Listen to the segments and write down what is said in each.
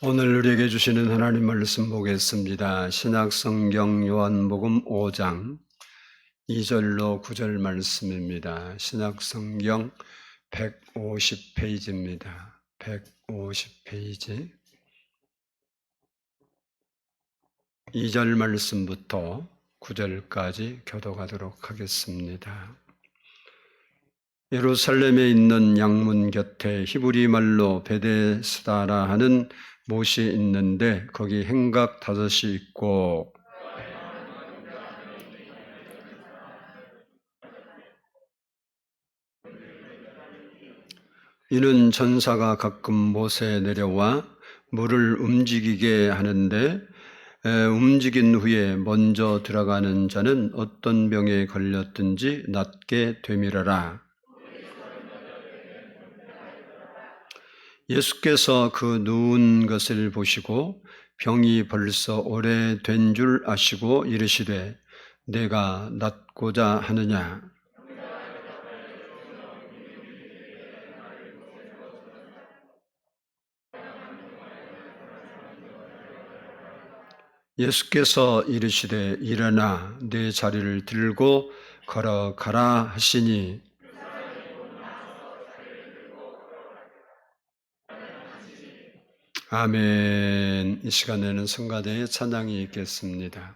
오늘 우리에게 주시는 하나님 말씀 보겠습니다. 신약성경 요한복음 5장 2절로 9절 말씀입니다. 신약성경 150페이지입니다. 150페이지 2절 말씀부터 9절까지 교독하도록 하겠습니다. 예루살렘에 있는 양문 곁에 히브리 말로 베데스다라 하는 못이 있는데 거기 행각 5이 있고 이는 전사가 가끔 못에 내려와 물을 움직이게 하는데 움직인 후에 먼저 들어가는 자는 어떤 병에 걸렸든지 낫게 되밀어라. 예수께서 그 누운 것을 보시고 병이 벌써 오래된 줄 아시고 이르시되 내가 낫고자 하느냐. 예수께서 이르시되 일어나 내 자리를 들고 걸어가라 하시니 아멘. 이 시간에는 성가대의 찬양이 있겠습니다.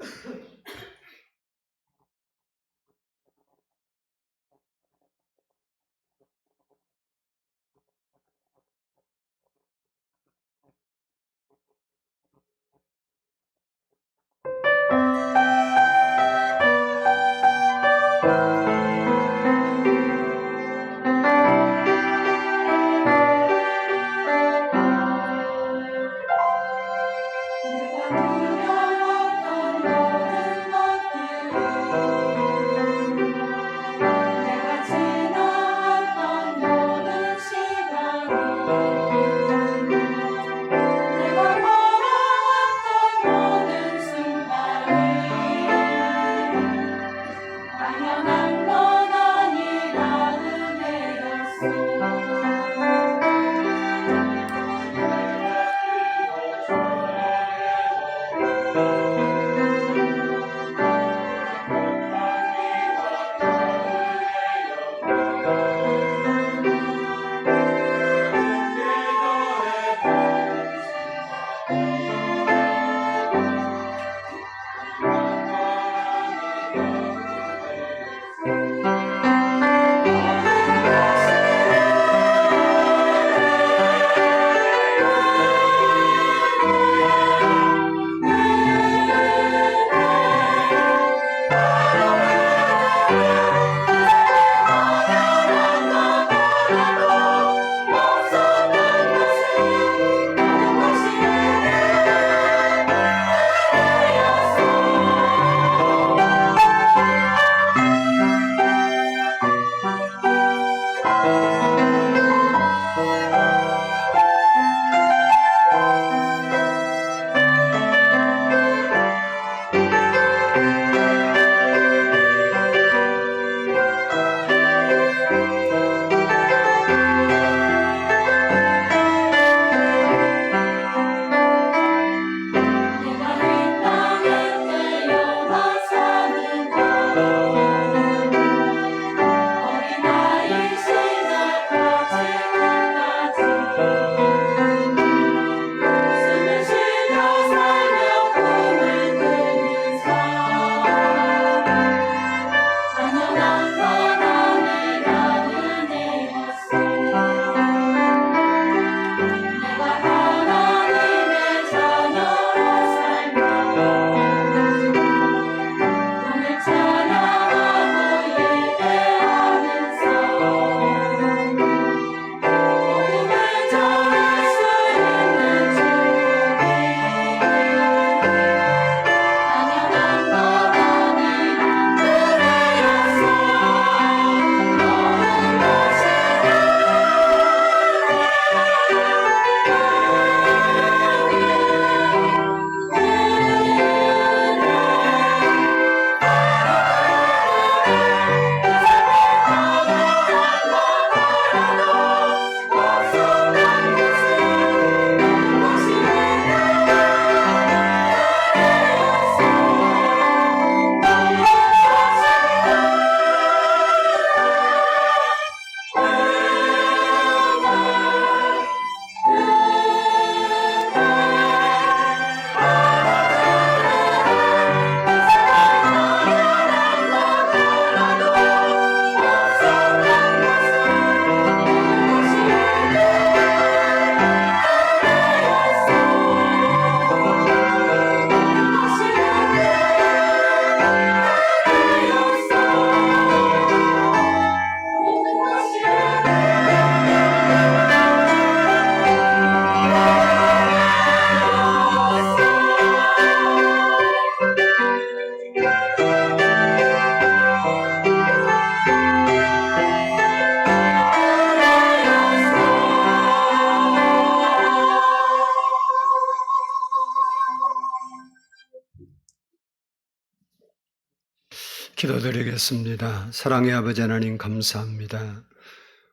기도드리겠습니다. 사랑의 아버지 하나님 감사합니다.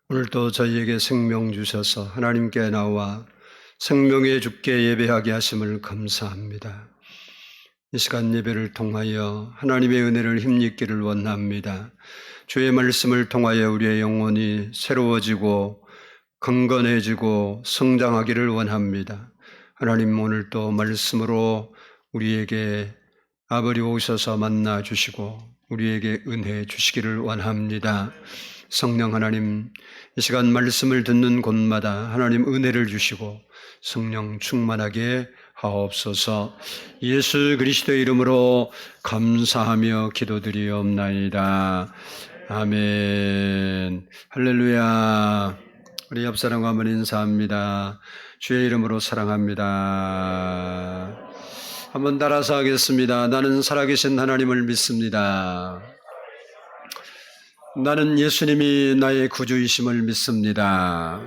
오늘도 저희에게 생명 주셔서 하나님께 나와 생명의 주께 예배하게 하심을 감사합니다. 이 시간 예배를 통하여 하나님의 은혜를 힘입기를 원합니다. 주의 말씀을 통하여 우리의 영혼이 새로워지고 건건해지고 성장하기를 원합니다. 하나님 오늘도 말씀으로 우리에게 아버지 오셔서 만나 주시고 우리에게 은혜 주시기를 원합니다. 성령 하나님, 이 시간 말씀을 듣는 곳마다 하나님 은혜를 주시고 성령 충만하게 하옵소서. 예수 그리스도의 이름으로 감사하며 기도드리옵나이다. 아멘. 할렐루야. 우리 옆사람과 한번 인사합니다. 주의 이름으로 사랑합니다. 한번 따라서 하겠습니다. 나는 살아계신 하나님을 믿습니다. 나는 예수님이 나의 구주이심을 믿습니다.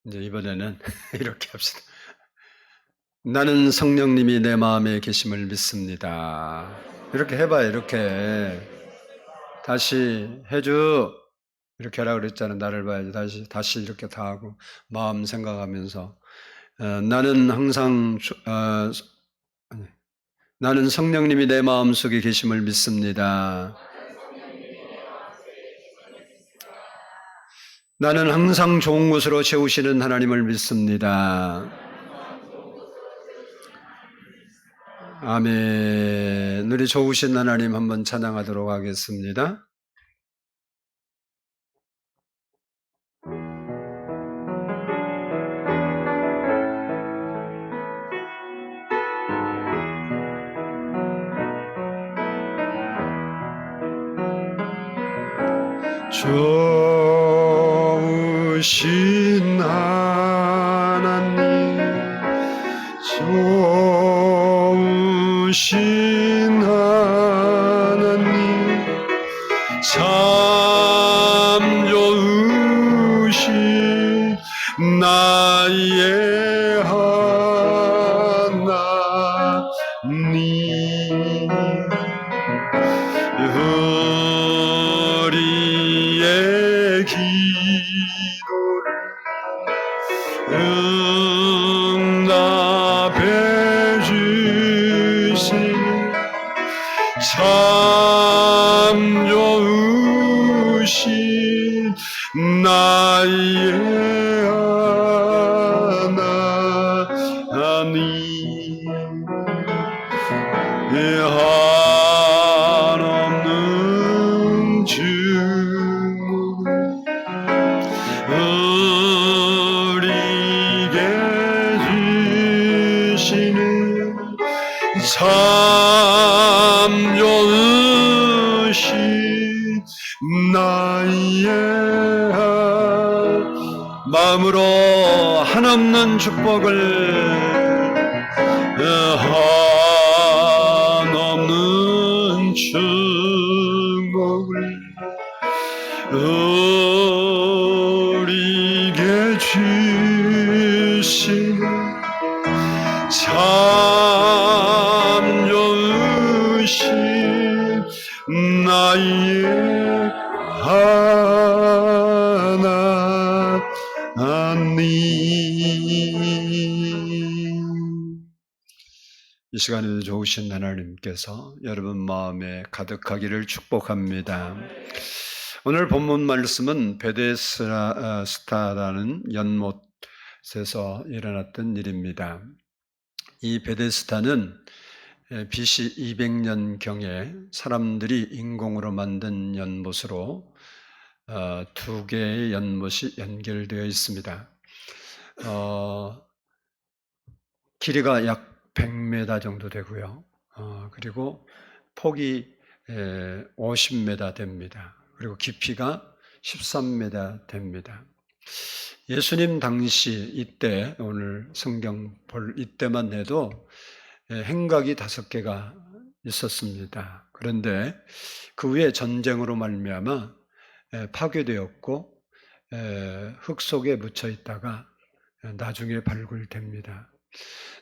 이제 이번에는 이렇게 합시다. 나는 성령님이 내 마음에 계심을 믿습니다. 이렇게 해봐요. 이렇게 다시 해줘. 이렇게 하라고 그랬잖아. 나를 봐야지. 다시 이렇게 다 하고 마음 생각하면서 나는 항상 나는 성령님이 내 마음속에 계심을 믿습니다. 나는 항상 좋은 곳으로 채우시는 하나님을 믿습니다. 아멘. 우리 좋으신 하나님 한번 찬양하도록 하겠습니다. 좋으신 하나님, 좋으신 하나님, 참 좋으신 나의 하나님, 우리의 기도를 응답해 주시니 참 좋으신 나의 하나님, 한없는 주님을 우리에게 주시는 참 좋으신 나의 마음으로 한없는 축복을 한없는 축복을 우리에게 주시는 참 좋으신 나의 하나님. 이 시간에도 좋으신 하나님께서 여러분 마음에 가득하기를 축복합니다. 오늘 본문 말씀은 베데스다라는 연못에서 일어났던 일입니다. 이 베데스다는 BC 200년경에 사람들이 인공으로 만든 연못으로 두 개의 연못이 연결되어 있습니다. 길이가 약 100m 정도 되고요. 그리고 폭이 50m 됩니다. 그리고 깊이가 13m 됩니다. 예수님 당시 이때 오늘 성경 볼 이때만 해도 행각이 5개가 있었습니다. 그런데 그 후에 전쟁으로 말미암아 파괴되었고 흙 속에 묻혀 있다가 나중에 발굴됩니다.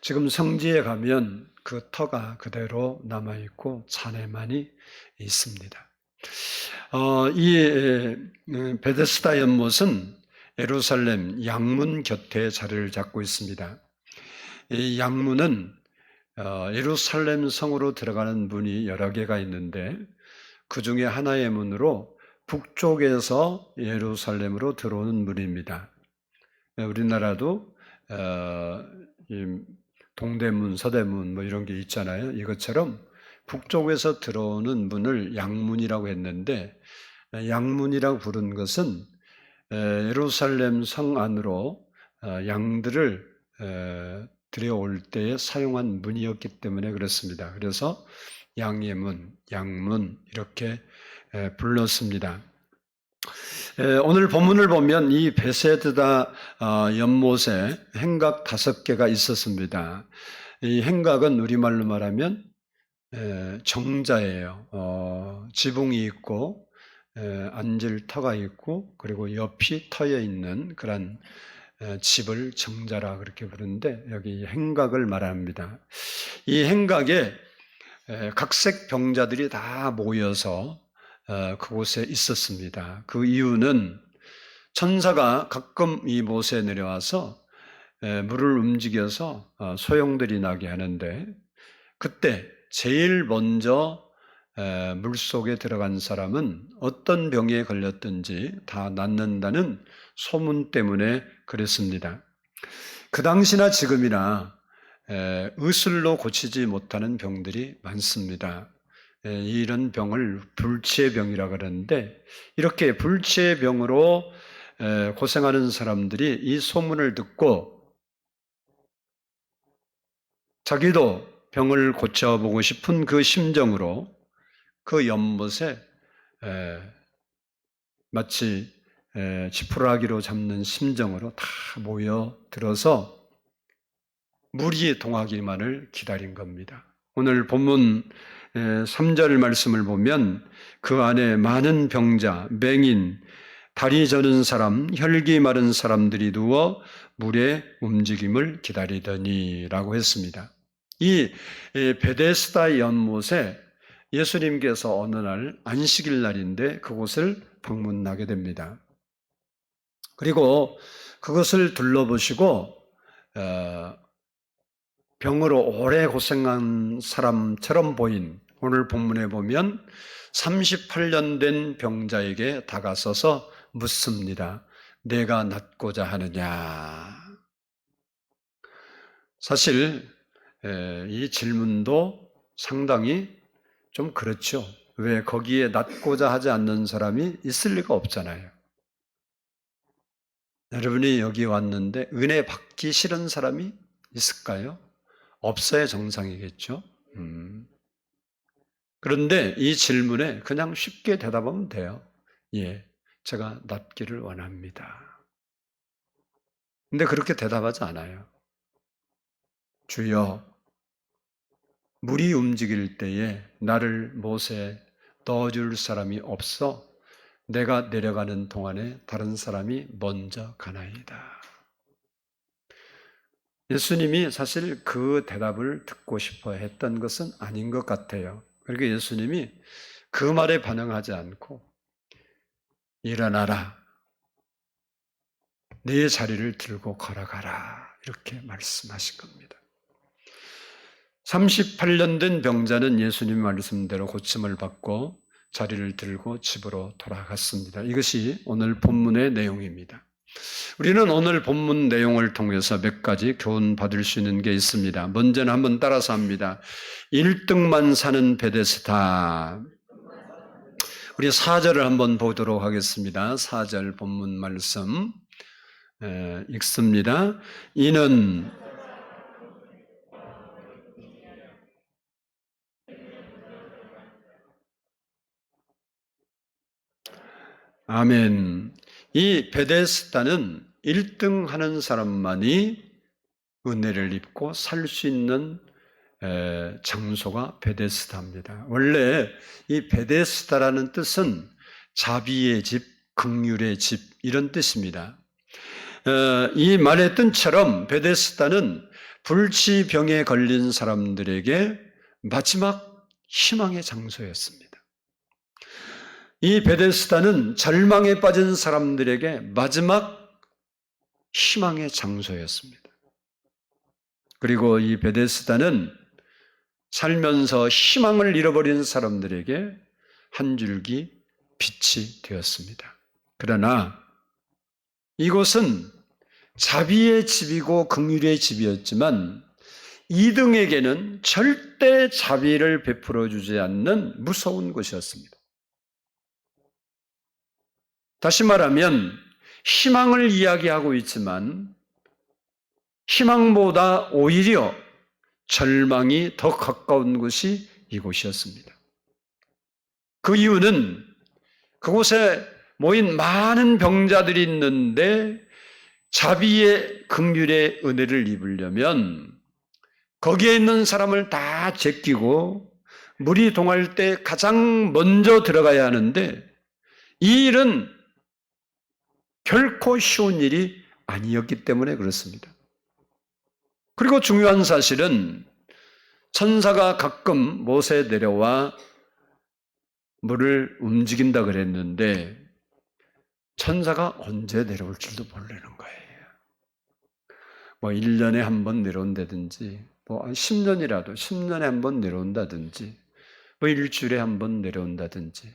지금 성지에 가면 그 터가 그대로 남아있고 잔해만이 있습니다. 이 베데스다 연못은 예루살렘 양문 곁에 자리를 잡고 있습니다. 이 양문은 예루살렘 성으로 들어가는 문이 여러 개가 있는데 그 중에 하나의 문으로 북쪽에서 예루살렘으로 들어오는 문입니다. 우리나라도 동대문, 서대문 뭐 이런 게 있잖아요. 이것처럼 북쪽에서 들어오는 문을 양문이라고 했는데 양문이라고 부른 것은 예루살렘 성 안으로 양들을 들여올 때에 사용한 문이었기 때문에 그렇습니다. 그래서 양의 문, 양문 이렇게 불렀습니다. 오늘 본문을 보면 이 베세드다 연못에 행각 5개가 있었습니다. 이 행각은 우리말로 말하면 정자예요. 지붕이 있고 앉을 터가 있고 그리고 옆이 터여 있는 그런 집을 정자라 그렇게 부르는데 여기 행각을 말합니다. 이 행각에 각색 병자들이 다 모여서 그곳에 있었습니다. 그 이유는 천사가 가끔 이못에 내려와서 물을 움직여서 소용돌이 나게 하는데 그때 제일 먼저 물속에 들어간 사람은 어떤 병에 걸렸든지 다 낫는다는 소문 때문에 그랬습니다. 그 당시나 지금이나 의술로 고치지 못하는 병들이 많습니다. 이런 병을 불치의 병이라고 그러는데 이렇게 불치의 병으로 고생하는 사람들이 이 소문을 듣고 자기도 병을 고쳐보고 싶은 그 심정으로 그 연못에 마치 지푸라기로 잡는 심정으로 다 모여들어서 물이 동하기만을 기다린 겁니다. 오늘 본문 3절 말씀을 보면 그 안에 많은 병자, 맹인, 다리 저는 사람, 혈기 마른 사람들이 누워 물의 움직임을 기다리더니 라고 했습니다. 이 베데스다 연못에 예수님께서 어느 날 안식일 날인데 그곳을 방문하게 됩니다. 그리고 그것을 둘러보시고 병으로 오래 고생한 사람처럼 보인 오늘 본문에 보면 38년 된 병자에게 다가서서 묻습니다. 내가 낫고자 하느냐? 사실 이 질문도 상당히 좀 그렇죠. 왜 거기에 낫고자 하지 않는 사람이 있을 리가 없잖아요. 여러분이 여기 왔는데 은혜 받기 싫은 사람이 있을까요? 없어야 정상이겠죠. 그런데 이 질문에 그냥 쉽게 대답하면 돼요. 예, 제가 낫기를 원합니다. 근데 그렇게 대답하지 않아요. 주여, 물이 움직일 때에 나를 못에 넣어줄 사람이 없어 내가 내려가는 동안에 다른 사람이 먼저 가나이다. 예수님이 사실 그 대답을 듣고 싶어 했던 것은 아닌 것 같아요. 그러니까 예수님이 그 말에 반응하지 않고 일어나라, 네 자리를 들고 걸어가라 이렇게 말씀하신 겁니다. 38년 된 병자는 예수님 말씀대로 고침을 받고 자리를 들고 집으로 돌아갔습니다. 이것이 오늘 본문의 내용입니다. 우리는 오늘 본문 내용을 통해서 몇 가지 교훈 받을 수 있는 게 있습니다. 먼저는 한번 따라서 합니다. 1등만 사는 베데스다. 우리 4절을 한번 보도록 하겠습니다. 4절 본문 말씀 읽습니다. 이는 아멘. 이 베데스다는 1등 하는 사람만이 은혜를 입고 살 수 있는 장소가 베데스다입니다. 원래 이 베데스다라는 뜻은 자비의 집, 긍휼의 집 이런 뜻입니다. 이 말의 뜻처럼 베데스다는 불치병에 걸린 사람들에게 마지막 희망의 장소였습니다. 이 베데스다는 절망에 빠진 사람들에게 마지막 희망의 장소였습니다. 그리고 이 베데스다는 살면서 희망을 잃어버린 사람들에게 한 줄기 빛이 되었습니다. 그러나 이곳은 자비의 집이고 긍휼의 집이었지만 이등에게는 절대 자비를 베풀어 주지 않는 무서운 곳이었습니다. 다시 말하면 희망을 이야기하고 있지만 희망보다 오히려 절망이 더 가까운 곳이 이곳이었습니다. 그 이유는 그곳에 모인 많은 병자들이 있는데 자비의 긍휼의 은혜를 입으려면 거기에 있는 사람을 다 제끼고 물이 동할 때 가장 먼저 들어가야 하는데 이 일은 결코 쉬운 일이 아니었기 때문에 그렇습니다. 그리고 중요한 사실은 천사가 가끔 못에 내려와 물을 움직인다 그랬는데 천사가 언제 내려올 줄도 모르는 거예요. 1년에 한 번 내려온다든지 10년에 한 번 내려온다든지 일주일에 한 번 내려온다든지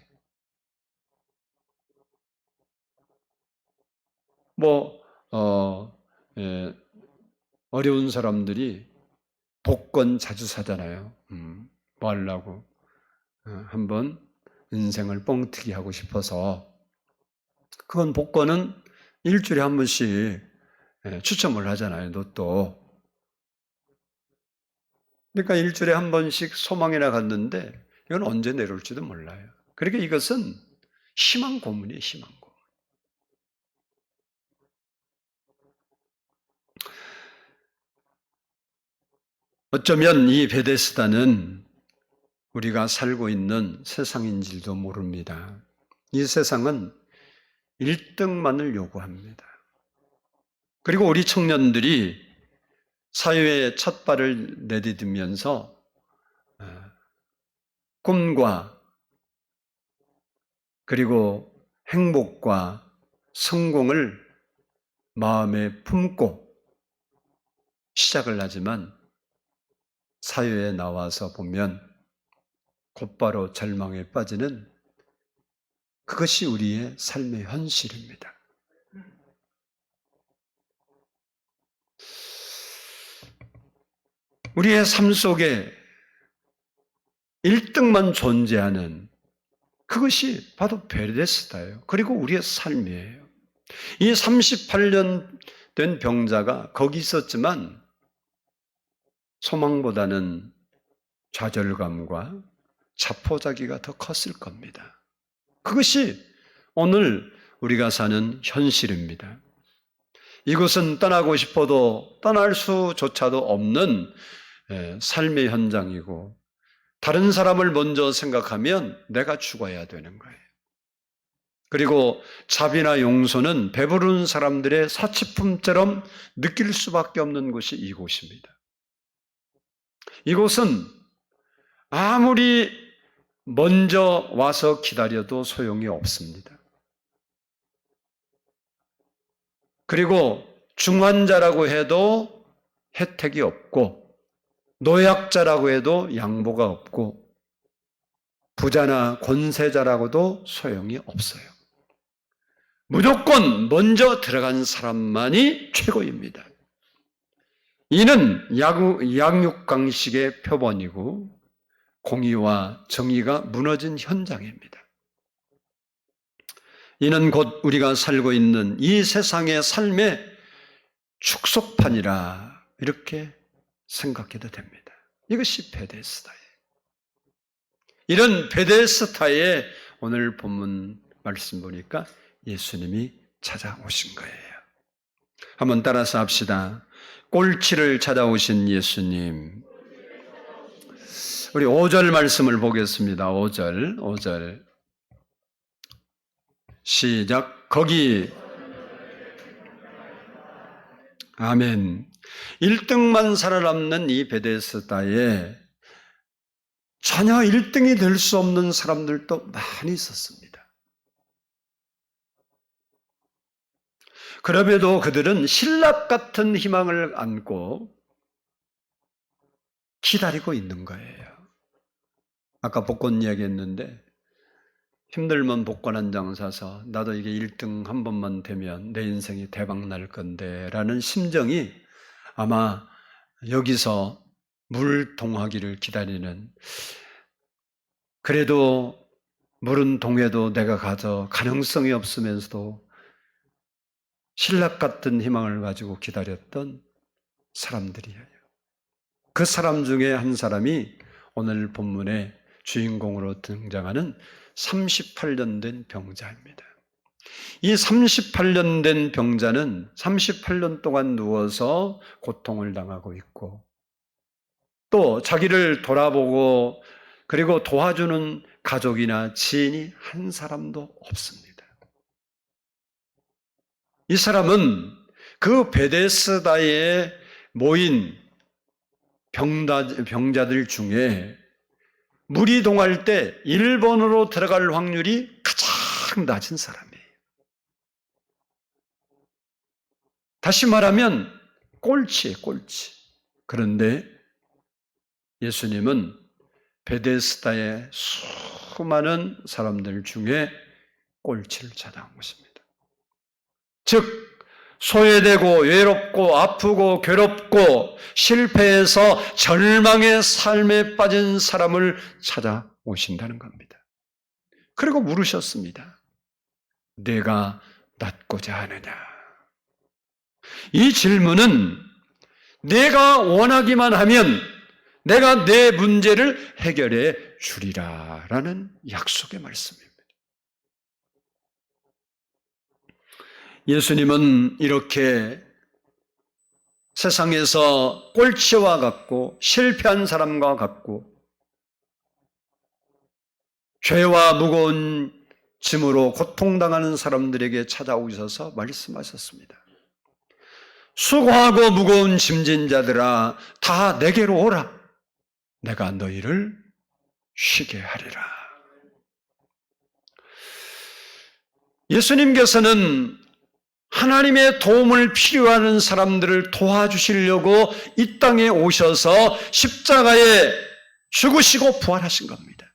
어려운 사람들이 복권 자주 사잖아요. 뭐 하려고 한번 인생을 뻥튀기 하고 싶어서 그건 복권은 일주일에 한 번씩 추첨을 하잖아요. 로또. 그러니까 일주일에 한 번씩 소망이나 갔는데 이건 언제 내려올지도 몰라요. 그러니까 이것은 희망 고문이에요. 희망 고문. 어쩌면 이 베데스다는 우리가 살고 있는 세상인지도 모릅니다. 이 세상은 1등만을 요구합니다. 그리고 우리 청년들이 사회에 첫 발을 내디디면서 꿈과 그리고 행복과 성공을 마음에 품고 시작을 하지만 사회에 나와서 보면 곧바로 절망에 빠지는 그것이 우리의 삶의 현실입니다. 우리의 삶 속에 1등만 존재하는 그것이 바로 베데스다예요. 그리고 우리의 삶이에요. 이 38년 된 병자가 거기 있었지만 소망보다는 좌절감과 자포자기가 더 컸을 겁니다. 그것이 오늘 우리가 사는 현실입니다. 이곳은 떠나고 싶어도 떠날 수조차도 없는 삶의 현장이고 다른 사람을 먼저 생각하면 내가 죽어야 되는 거예요. 그리고 자비나 용서는 배부른 사람들의 사치품처럼 느낄 수밖에 없는 곳이 이곳입니다. 이곳은 아무리 먼저 와서 기다려도 소용이 없습니다. 그리고 중환자라고 해도 혜택이 없고 노약자라고 해도 양보가 없고 부자나 권세자라고도 소용이 없어요. 무조건 먼저 들어간 사람만이 최고입니다. 이는 양육강식의 표본이고 공의와 정의가 무너진 현장입니다. 이는 곧 우리가 살고 있는 이 세상의 삶의 축소판이라 이렇게 생각해도 됩니다. 이것이 베데스다예요. 이런 베데스다에 오늘 본문 말씀 보니까 예수님이 찾아오신 거예요. 한번 따라서 합시다. 꼴치를 찾아오신 예수님. 우리 5절 말씀을 보겠습니다. 5절. 시작. 거기 아멘. 1등만 살아남는 이 베데스다에 전혀 1등이 될 수 없는 사람들도 많이 있었습니다. 그럼에도 그들은 신락 같은 희망을 안고 기다리고 있는 거예요. 아까 복권 이야기했는데 힘들면 복권 한 장 사서 나도 이게 1등 한 번만 되면 내 인생이 대박 날 건데 라는 심정이 아마 여기서 물동하기를 기다리는, 그래도 물은 동해도 내가 가져 가능성이 없으면서도 신락 같은 희망을 가지고 기다렸던 사람들이에요. 그 사람 중에 한 사람이 오늘 본문의 주인공으로 등장하는 38년 된 병자입니다. 이 38년 된 병자는 38년 동안 누워서 고통을 당하고 있고 또 자기를 돌아보고 그리고 도와주는 가족이나 지인이 한 사람도 없습니다. 이 사람은 그 베데스다에 모인 병자들 중에 물이 동할 때 일본으로 들어갈 확률이 가장 낮은 사람이에요. 다시 말하면 꼴찌예요, 꼴찌. 그런데 예수님은 베데스다의 수많은 사람들 중에 꼴찌를 찾아온 것입니다. 즉 소외되고 외롭고 아프고 괴롭고 실패해서 절망의 삶에 빠진 사람을 찾아오신다는 겁니다. 그리고 물으셨습니다. 내가 낫고자 하느냐? 이 질문은 내가 원하기만 하면 내가 내 문제를 해결해 주리라 라는 약속의 말씀입니다. 예수님은 이렇게 세상에서 꼴찌와 같고 실패한 사람과 같고 죄와 무거운 짐으로 고통당하는 사람들에게 찾아오셔서 말씀하셨습니다. 수고하고 무거운 짐진 자들아 다 내게로 오라. 내가 너희를 쉬게 하리라. 예수님께서는 하나님의 도움을 필요하는 사람들을 도와주시려고 이 땅에 오셔서 십자가에 죽으시고 부활하신 겁니다.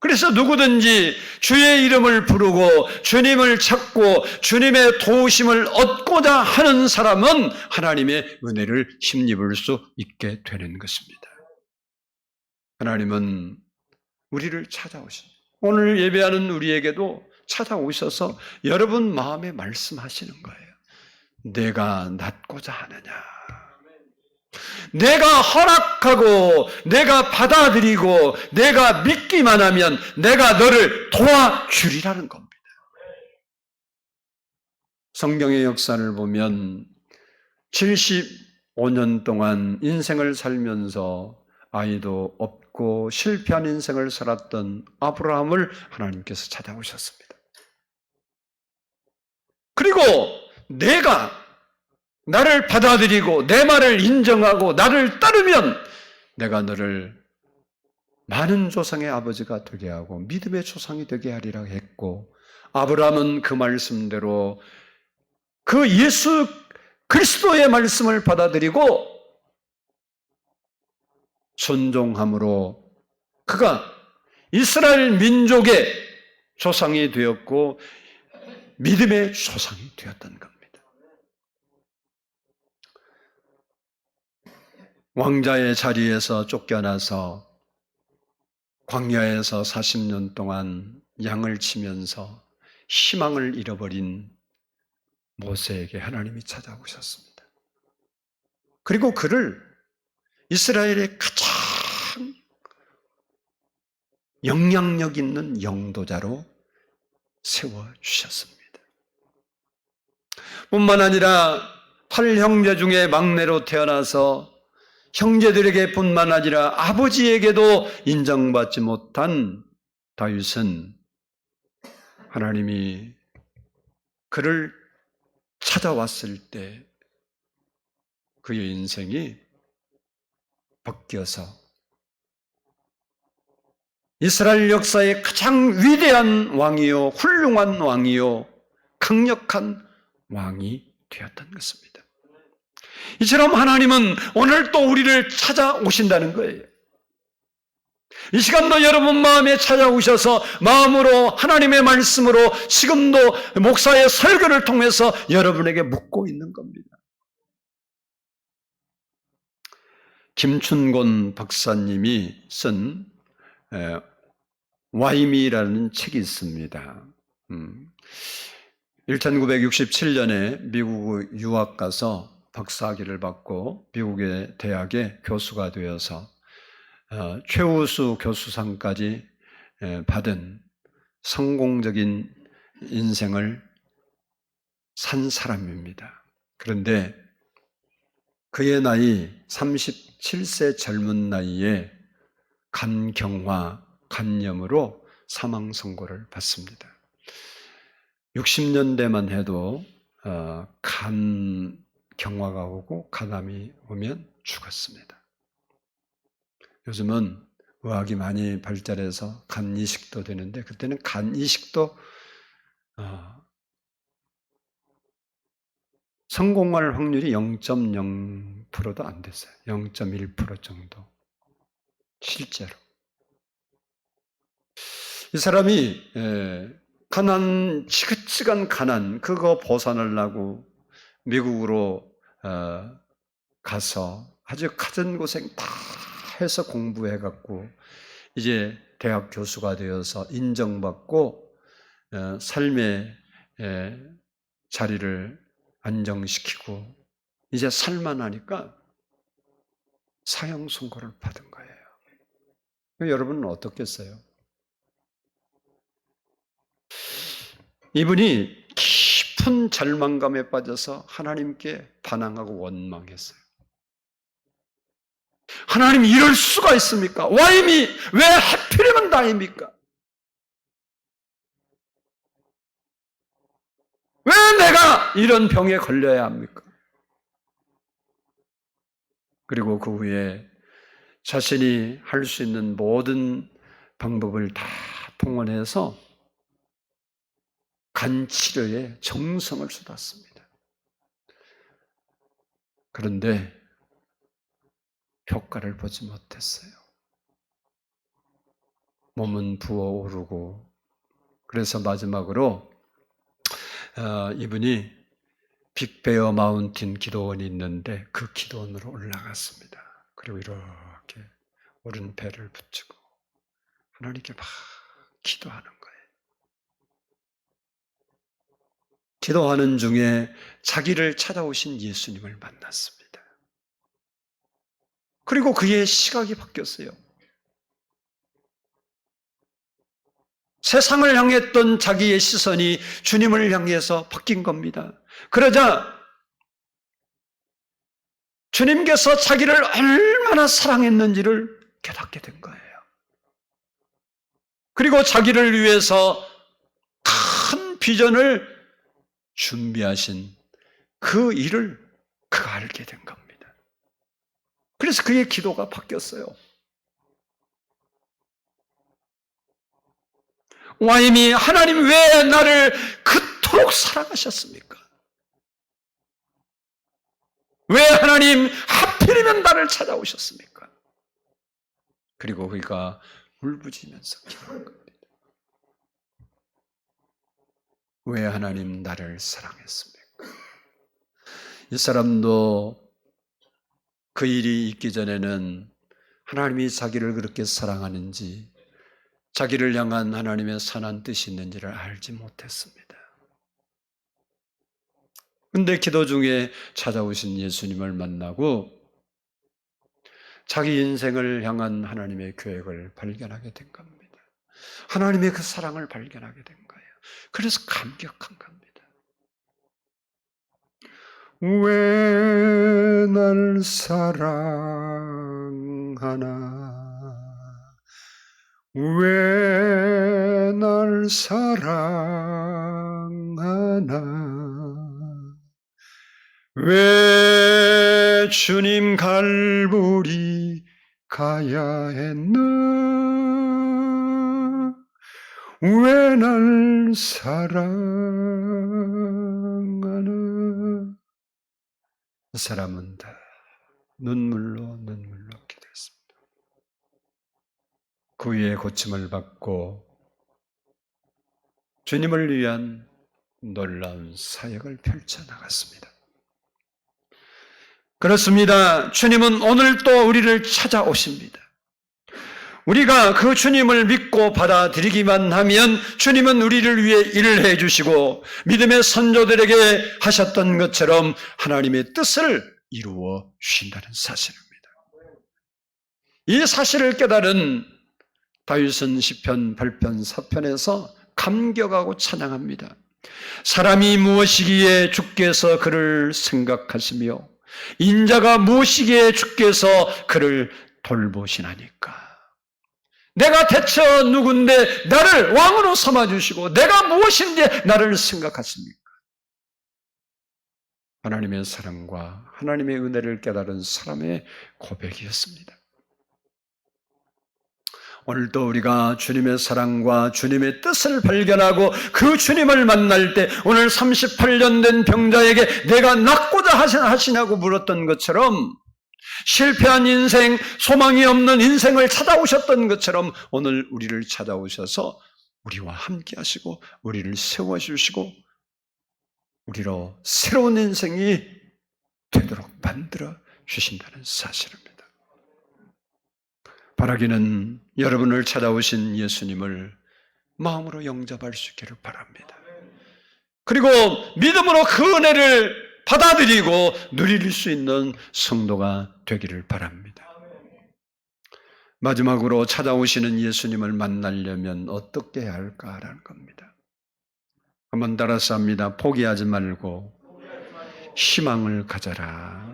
그래서 누구든지 주의 이름을 부르고 주님을 찾고 주님의 도우심을 얻고자 하는 사람은 하나님의 은혜를 힘입을 수 있게 되는 것입니다. 하나님은 우리를 찾아오십니다. 오늘 예배하는 우리에게도 찾아오셔서 여러분 마음에 말씀하시는 거예요. 내가 낫고자 하느냐? 내가 허락하고 내가 받아들이고 내가 믿기만 하면 내가 너를 도와주리라는 겁니다. 성경의 역사를 보면 75년 동안 인생을 살면서 아이도 없고 실패한 인생을 살았던 아브라함을 하나님께서 찾아오셨습니다. 그리고 내가 나를 받아들이고 내 말을 인정하고 나를 따르면 내가 너를 많은 조상의 아버지가 되게 하고 믿음의 조상이 되게 하리라 했고 아브라함은 그 말씀대로 그 예수 그리스도의 말씀을 받아들이고 순종함으로 그가 이스라엘 민족의 조상이 되었고 믿음의 조상이 되었던 겁니다. 왕자의 자리에서 쫓겨나서 광야에서 40년 동안 양을 치면서 희망을 잃어버린 모세에게 하나님이 찾아오셨습니다. 그리고 그를 이스라엘의 가장 영향력 있는 영도자로 세워주셨습니다. 뿐만 아니라 8형제 중에 막내로 태어나서 형제들에게 뿐만 아니라 아버지에게도 인정받지 못한 다윗은 하나님이 그를 찾아왔을 때 그의 인생이 바뀌어서 이스라엘 역사의 가장 위대한 왕이요, 훌륭한 왕이요, 강력한 왕이 되었던 것입니다. 이처럼 하나님은 오늘 또 우리를 찾아오신다는 거예요. 이 시간도 여러분 마음에 찾아오셔서 마음으로 하나님의 말씀으로 지금도 목사의 설교를 통해서 여러분에게 묻고 있는 겁니다. 김춘곤 박사님이 쓴 와이미라는 책이 있습니다. 1967년에 미국 유학 가서 박사학위를 받고 미국의 대학의 교수가 되어서 최우수 교수상까지 받은 성공적인 인생을 산 사람입니다. 그런데 그의 나이 37세 젊은 나이에 간경화, 간염으로 사망 선고를 받습니다. 60년대만 해도 간 경화가 오고 간암이 오면 죽었습니다. 요즘은 의학이 많이 발달해서 간 이식도 되는데 그때는 간 이식도 성공할 확률이 0.0%도 안 됐어요. 0.1% 정도. 실제로. 이 사람이 가난, 지긋지긋한 가난, 그거 벗어나려고 미국으로 가서 아주 갖은 고생 다 해서 공부해갖고 이제 대학 교수가 되어서 인정받고 삶의 자리를 안정시키고 이제 살만하니까 사형 선고를 받은 거예요. 여러분은 어떻겠어요? 이분이 깊은 절망감에 빠져서 하나님께 반항하고 원망했어요. 하나님 이럴 수가 있습니까? 와임이 왜 하필이면 나입니까? 왜 내가 이런 병에 걸려야 합니까? 그리고 그 후에 자신이 할 수 있는 모든 방법을 다 동원해서 간 치료에 정성을 쏟았습니다. 그런데 효과를 보지 못했어요. 몸은 부어오르고 그래서 마지막으로 이분이 빅베어 마운틴 기도원이 있는데 그 기도원으로 올라갔습니다. 그리고 이렇게 오른배를 붙이고 하나님께 막 기도하는 거예요. 기도하는 중에 자기를 찾아오신 예수님을 만났습니다. 그리고 그의 시각이 바뀌었어요. 세상을 향했던 자기의 시선이 주님을 향해서 바뀐 겁니다. 그러자 주님께서 자기를 얼마나 사랑했는지를 깨닫게 된 거예요. 그리고 자기를 위해서 큰 비전을 준비하신 그 일을 그가 알게 된 겁니다. 그래서 그의 기도가 바뀌었어요. 와임이 하나님 왜 나를 그토록 사랑하셨습니까? 왜 하나님 하필이면 나를 찾아오셨습니까? 그리고 그가 울부짖으면서 기도한 겁니다. 왜 하나님 나를 사랑했습니까? 이 사람도 그 일이 있기 전에는 하나님이 자기를 그렇게 사랑하는지 자기를 향한 하나님의 선한 뜻이 있는지를 알지 못했습니다. 근데 기도 중에 찾아오신 예수님을 만나고 자기 인생을 향한 하나님의 계획을 발견하게 된 겁니다. 하나님의 그 사랑을 발견하게 된 거예요. 그래서 감격한 겁니다. 왜 날 사랑하나? 왜 날 사랑하나? 왜 주님 갈보리 가야 했나? 왜 날 사랑하나? 그 사람은 다 눈물로 기도했습니다. 그 위에 고침을 받고 주님을 위한 놀라운 사역을 펼쳐나갔습니다. 그렇습니다. 주님은 오늘 또 우리를 찾아오십니다. 우리가 그 주님을 믿고 받아들이기만 하면 주님은 우리를 위해 일을 해주시고 믿음의 선조들에게 하셨던 것처럼 하나님의 뜻을 이루어 주신다는 사실입니다. 이 사실을 깨달은 다윗은 시편 8편 4편에서 감격하고 찬양합니다. 사람이 무엇이기에 주께서 그를 생각하시며 인자가 무엇이기에 주께서 그를 돌보시나니까. 내가 대체 누군데 나를 왕으로 삼아주시고 내가 무엇인데 나를 생각하십니까? 하나님의 사랑과 하나님의 은혜를 깨달은 사람의 고백이었습니다. 오늘도 우리가 주님의 사랑과 주님의 뜻을 발견하고 그 주님을 만날 때 오늘 38년 된 병자에게 내가 낫고자 하시냐고 물었던 것처럼 실패한 인생, 소망이 없는 인생을 찾아오셨던 것처럼 오늘 우리를 찾아오셔서 우리와 함께 하시고 우리를 세워주시고 우리로 새로운 인생이 되도록 만들어 주신다는 사실입니다. 바라기는 여러분을 찾아오신 예수님을 마음으로 영접할 수 있기를 바랍니다. 그리고 믿음으로 그 은혜를 받아들이고 누릴 수 있는 성도가 되기를 바랍니다. 마지막으로 찾아오시는 예수님을 만나려면 어떻게 해야 할까라는 겁니다. 한번 따라서 합니다. 포기하지 말고 희망을 가져라.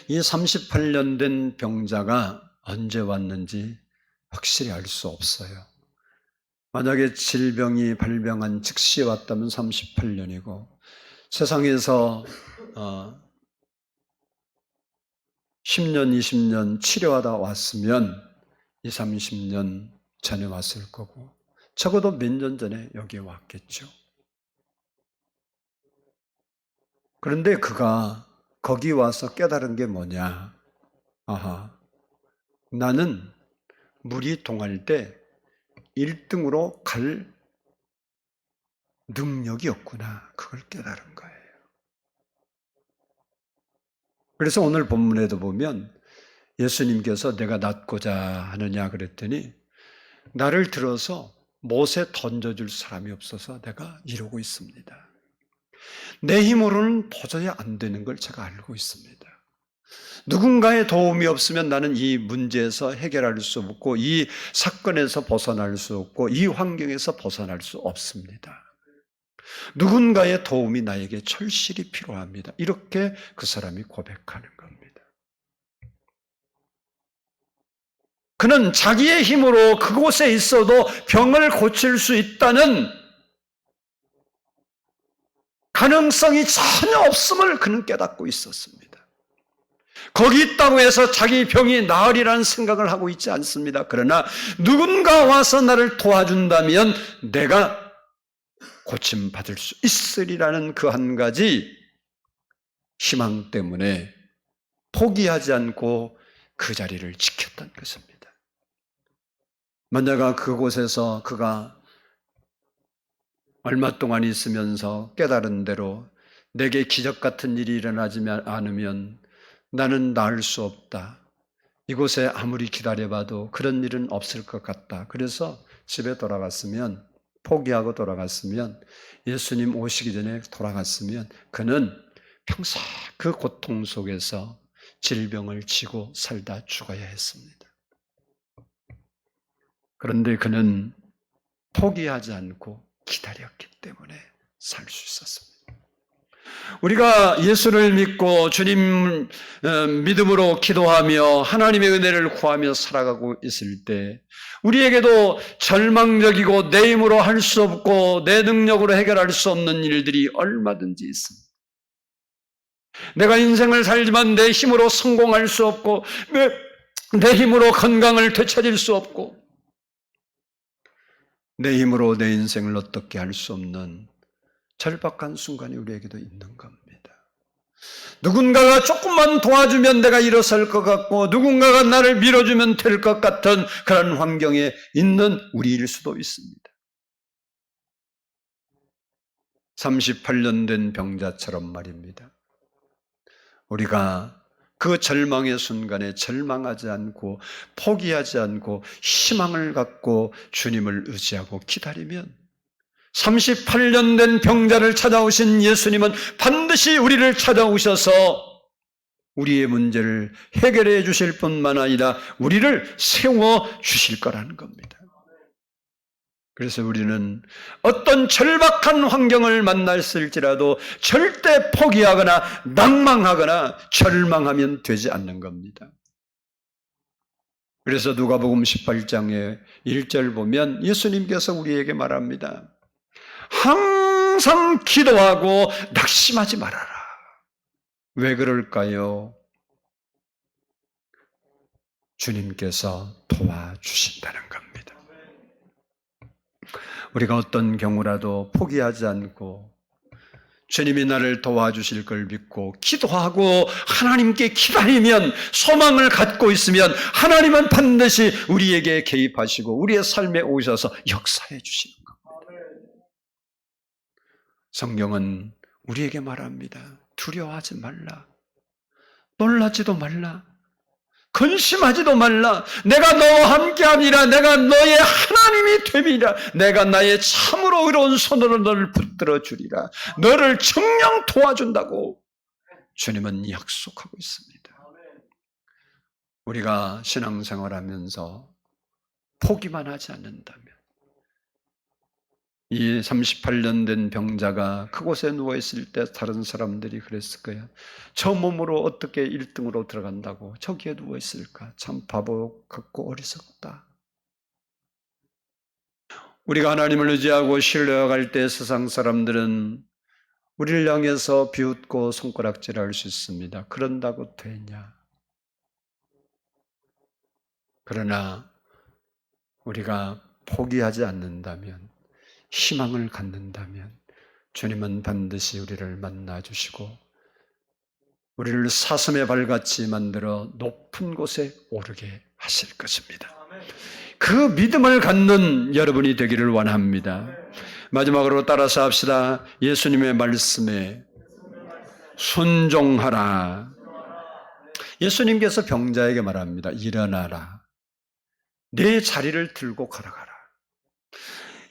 이 38년 된 병자가 언제 왔는지 확실히 알 수 없어요. 만약에 질병이 발병한 즉시 왔다면 38년이고 세상에서 10년, 20년 치료하다 왔으면 20, 30년 전에 왔을 거고 적어도 몇 년 전에 여기에 왔겠죠. 그런데 그가 거기 와서 깨달은 게 뭐냐? 아하, 나는 물이 동할 때 1등으로 갈 능력이 없구나. 그걸 깨달은 거예요. 그래서 오늘 본문에도 보면 예수님께서 내가 낫고자 하느냐 그랬더니 나를 들어서 못에 던져줄 사람이 없어서 내가 이러고 있습니다. 내 힘으로는 도저히 안 되는 걸 제가 알고 있습니다. 누군가의 도움이 없으면 나는 이 문제에서 해결할 수 없고 이 사건에서 벗어날 수 없고 이 환경에서 벗어날 수 없습니다. 누군가의 도움이 나에게 절실히 필요합니다. 이렇게 그 사람이 고백하는 겁니다. 그는 자기의 힘으로 그곳에 있어도 병을 고칠 수 있다는 가능성이 전혀 없음을 그는 깨닫고 있었습니다. 거기 있다고 해서 자기 병이 나으리라는 생각을 하고 있지 않습니다. 그러나 누군가 와서 나를 도와준다면 내가 고침받을 수 있으리라는 그 한 가지 희망 때문에 포기하지 않고 그 자리를 지켰던 것입니다. 만약 그곳에서 그가 얼마 동안 있으면서 깨달은 대로 내게 기적 같은 일이 일어나지 않으면 나는 나을 수 없다. 이곳에 아무리 기다려봐도 그런 일은 없을 것 같다. 그래서 집에 돌아갔으면 포기하고 돌아갔으면 예수님 오시기 전에 돌아갔으면 그는 평생 그 고통 속에서 질병을 지고 살다 죽어야 했습니다. 그런데 그는 포기하지 않고 기다렸기 때문에 살 수 있었습니다. 우리가 예수를 믿고 주님 믿음으로 기도하며 하나님의 은혜를 구하며 살아가고 있을 때 우리에게도 절망적이고 내 힘으로 할 수 없고 내 능력으로 해결할 수 없는 일들이 얼마든지 있습니다. 내가 인생을 살지만 내 힘으로 성공할 수 없고 내 힘으로 건강을 되찾을 수 없고 내 힘으로 내 인생을 어떻게 할 수 없는 절박한 순간이 우리에게도 있는 겁니다. 누군가가 조금만 도와주면 내가 일어설 것 같고 누군가가 나를 밀어주면 될 것 같은 그런 환경에 있는 우리일 수도 있습니다. 38년 된 병자처럼 말입니다. 우리가 그 절망의 순간에 절망하지 않고 포기하지 않고 희망을 갖고 주님을 의지하고 기다리면 38년 된 병자를 찾아오신 예수님은 반드시 우리를 찾아오셔서 우리의 문제를 해결해 주실 뿐만 아니라 우리를 세워 주실 거라는 겁니다. 그래서 우리는 어떤 절박한 환경을 만났을지라도 절대 포기하거나 낭망하거나 절망하면 되지 않는 겁니다. 그래서 누가복음 18장의 1절 보면 예수님께서 우리에게 말합니다. 항상 기도하고 낙심하지 말아라. 왜 그럴까요? 주님께서 도와주신다는 겁니다. 우리가 어떤 경우라도 포기하지 않고 주님이 나를 도와주실 걸 믿고 기도하고 하나님께 기다리면 소망을 갖고 있으면 하나님은 반드시 우리에게 개입하시고 우리의 삶에 오셔서 역사해 주시는 겁니다. 성경은 우리에게 말합니다. 두려워하지 말라. 놀라지도 말라. 근심하지도 말라. 내가 너와 함께함이라. 내가 너의 하나님이 됨이라. 내가 나의 참으로 의로운 손으로 너를 붙들어 주리라. 너를 정녕 도와준다고 주님은 약속하고 있습니다. 우리가 신앙생활하면서 포기만 하지 않는다면 이 38년 된 병자가 그곳에 누워있을 때 다른 사람들이 그랬을 거예요. 저 몸으로 어떻게 1등으로 들어간다고 저기에 누워있을까? 참 바보 같고 어리석다. 우리가 하나님을 의지하고 신뢰할 때 세상 사람들은 우리를 향해서 비웃고 손가락질할 수 있습니다. 그런다고 되냐? 그러나 우리가 포기하지 않는다면 희망을 갖는다면 주님은 반드시 우리를 만나주시고 우리를 사슴의 발같이 만들어 높은 곳에 오르게 하실 것입니다. 그 믿음을 갖는 여러분이 되기를 원합니다. 마지막으로 따라서 합시다. 예수님의 말씀에 순종하라. 예수님께서 병자에게 말합니다. 일어나라. 내 자리를 들고 걸어가라.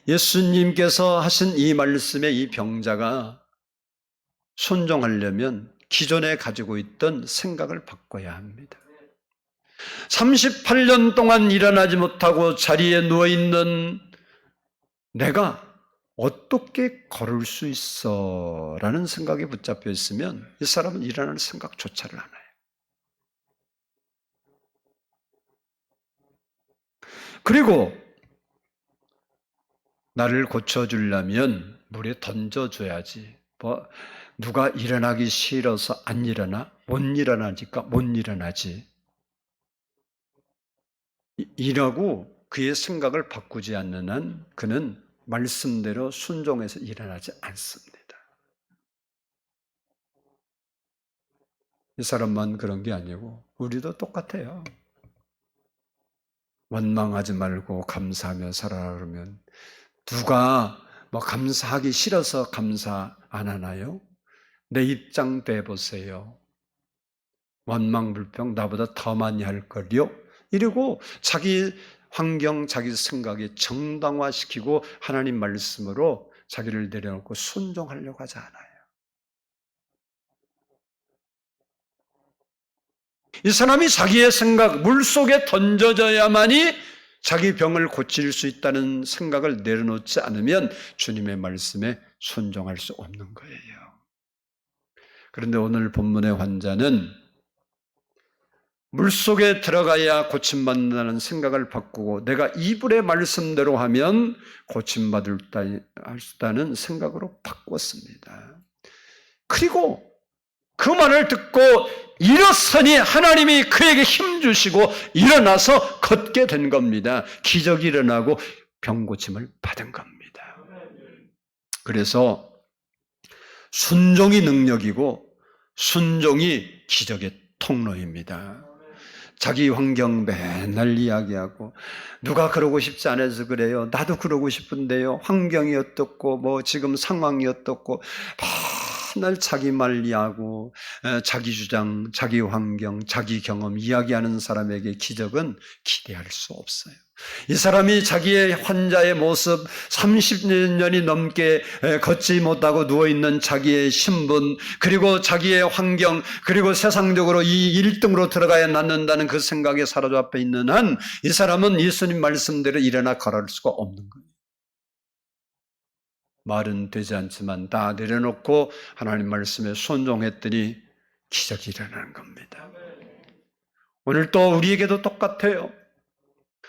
예수님께서 하신 이 말씀에 이 병자가 순종하려면 기존에 가지고 있던 생각을 바꿔야 합니다. 38년 동안 일어나지 못하고 자리에 누워있는 내가 어떻게 걸을 수 있어? 라는 생각에 붙잡혀 있으면 이 사람은 일어날 생각조차를 안 해요. 그리고 나를 고쳐주려면 물에 던져줘야지. 누가 일어나기 싫어서 안 일어나? 못 일어나니까 못 일어나지. 이라고 그의 생각을 바꾸지 않는 한 그는 말씀대로 순종해서 일어나지 않습니다. 이 사람만 그런 게 아니고 우리도 똑같아요. 원망하지 말고 감사하며 살아라 그러면 누가 감사하기 싫어서 감사 안 하나요? 내 입장 대보세요. 원망불평 나보다 더 많이 할 걸요? 이러고 자기 환경, 자기 생각에 정당화시키고 하나님 말씀으로 자기를 내려놓고 순종하려고 하지 않아요. 이 사람이 자기의 생각, 물속에 던져져야만이 자기 병을 고칠 수 있다는 생각을 내려놓지 않으면 주님의 말씀에 순종할 수 없는 거예요. 그런데 오늘 본문의 환자는 물속에 들어가야 고침받는다는 생각을 바꾸고 내가 이불의 말씀대로 하면 고침받을 수 있다는 생각으로 바꿨습니다. 그리고 그 말을 듣고 일어서니 하나님이 그에게 힘 주시고 일어나서 걷게 된 겁니다. 기적이 일어나고 병 고침을 받은 겁니다. 그래서 순종이 능력이고 순종이 기적의 통로입니다. 자기 환경 맨날 이야기하고 누가 그러고 싶지 않아서 그래요. 나도 그러고 싶은데요. 환경이 어떻고 뭐 지금 상황이 어떻고 맨날 자기 말 이야기하고 자기 주장, 자기 환경, 자기 경험 이야기하는 사람에게 기적은 기대할 수 없어요. 이 사람이 자기의 환자의 모습 30년이 넘게 걷지 못하고 누워있는 자기의 신분 그리고 자기의 환경 그리고 세상적으로 이 1등으로 들어가야 낫는다는 그 생각에 사로잡혀 있는 한 이 사람은 예수님 말씀대로 일어나 걸을 수가 없는 거예요. 말은 되지 않지만 다 내려놓고 하나님 말씀에 순종했더니 기적이 일어나는 겁니다. 오늘 또 우리에게도 똑같아요.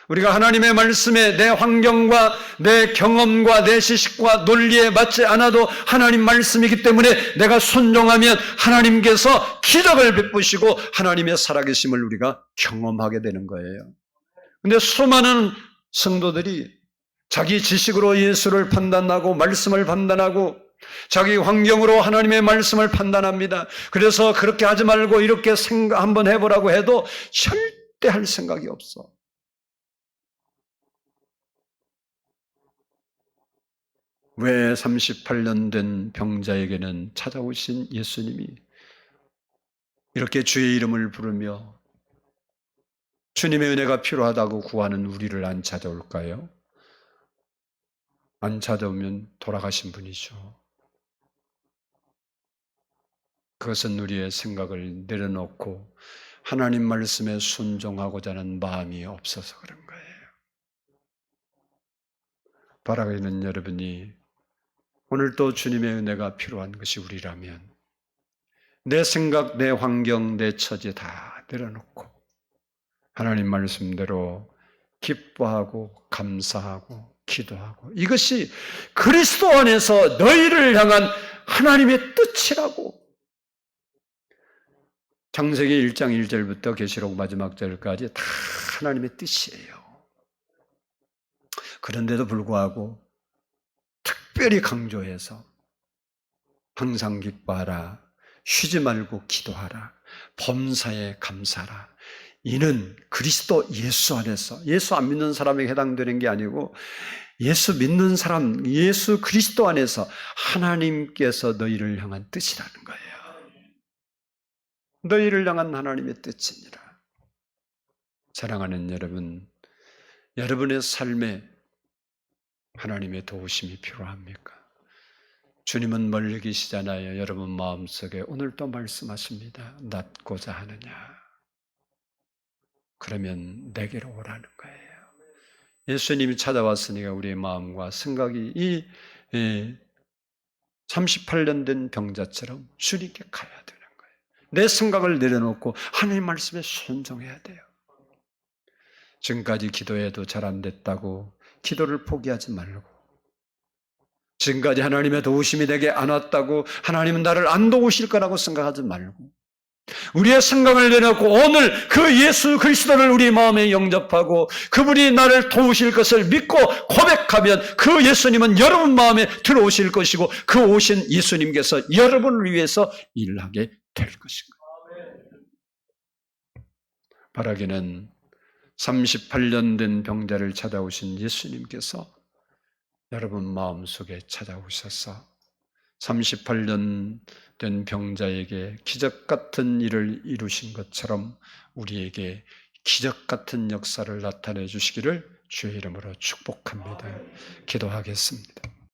우리가 하나님의 말씀에 내 환경과 내 경험과 내 지식과 논리에 맞지 않아도 하나님 말씀이기 때문에 내가 순종하면 하나님께서 기적을 베푸시고 하나님의 살아계심을 우리가 경험하게 되는 거예요. 근데 수많은 성도들이 자기 지식으로 예수를 판단하고 말씀을 판단하고 자기 환경으로 하나님의 말씀을 판단합니다. 그래서 그렇게 하지 말고 이렇게 한번 해보라고 해도 절대 할 생각이 없어. 왜 38년 된 병자에게는 찾아오신 예수님이 이렇게 주의 이름을 부르며 주님의 은혜가 필요하다고 구하는 우리를 안 찾아올까요? 안 찾아오면 돌아가신 분이죠. 그것은 우리의 생각을 내려놓고 하나님 말씀에 순종하고자 하는 마음이 없어서 그런 거예요. 바라고 있는 여러분이 오늘도 주님의 은혜가 필요한 것이 우리라면 내 생각, 내 환경, 내 처지 다 내려놓고 하나님 말씀대로 기뻐하고 감사하고 기도하고 이것이 그리스도 안에서 너희를 향한 하나님의 뜻이라고. 창세기 1장 1절부터 계시록 마지막 절까지 다 하나님의 뜻이에요. 그런데도 불구하고 특별히 강조해서 항상 기뻐하라, 쉬지 말고 기도하라, 범사에 감사하라. 이는 그리스도 예수 안에서, 예수 안 믿는 사람에게 해당되는 게 아니고 예수 믿는 사람, 예수 그리스도 안에서 하나님께서 너희를 향한 뜻이라는 거예요. 너희를 향한 하나님의 뜻이니라. 사랑하는 여러분, 여러분의 삶에 하나님의 도우심이 필요합니까? 주님은 멀리 계시잖아요. 여러분 마음속에 오늘 또 말씀하십니다. 낫고자 하느냐? 그러면 내게로 오라는 거예요. 예수님이 찾아왔으니까 우리의 마음과 생각이 이 38년 된 병자처럼 주님께 가야 되는 거예요. 내 생각을 내려놓고 하나님 말씀에 순종해야 돼요. 지금까지 기도해도 잘 안 됐다고 기도를 포기하지 말고, 지금까지 하나님의 도우심이 내게 안 왔다고 하나님은 나를 안 도우실 거라고 생각하지 말고 우리의 생각을 내놓고 오늘 그 예수 그리스도를 우리 마음에 영접하고 그분이 나를 도우실 것을 믿고 고백하면 그 예수님은 여러분 마음에 들어오실 것이고 그 오신 예수님께서 여러분을 위해서 일하게 될 것입니다. 바라기는 38년 된 병자를 찾아오신 예수님께서 여러분 마음속에 찾아오셔서 38년 된 병자에게 기적 같은 일을 이루신 것처럼 우리에게 기적 같은 역사를 나타내 주시기를 주의 이름으로 축복합니다. 기도하겠습니다.